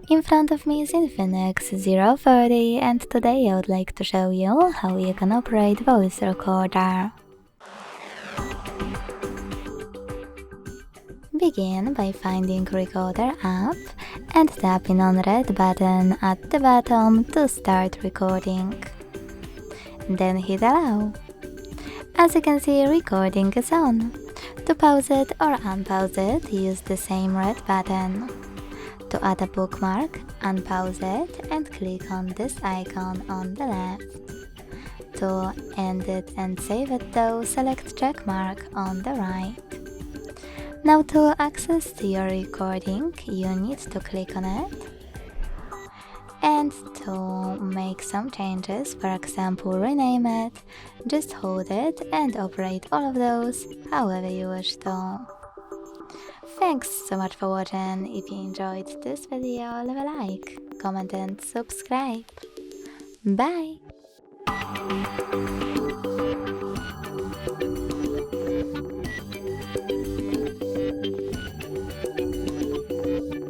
In front of me is INFINIX Zero 30, and today I would like to show you how you can operate voice recorder. Begin by finding Recorder app and tapping on red button at the bottom to start recording. Then hit allow. As you can see, recording is on. To pause it or unpause it, use the same red button. To add a bookmark, unpause it and click on this icon on the left. To end it and save it though, select checkmark on the right. Now to access your recording, you need to click on it. And to make some changes, for example rename it, just hold it and operate all of those however you wish to. Thanks so much for watching. If you enjoyed this video, leave a like, comment and subscribe. Bye!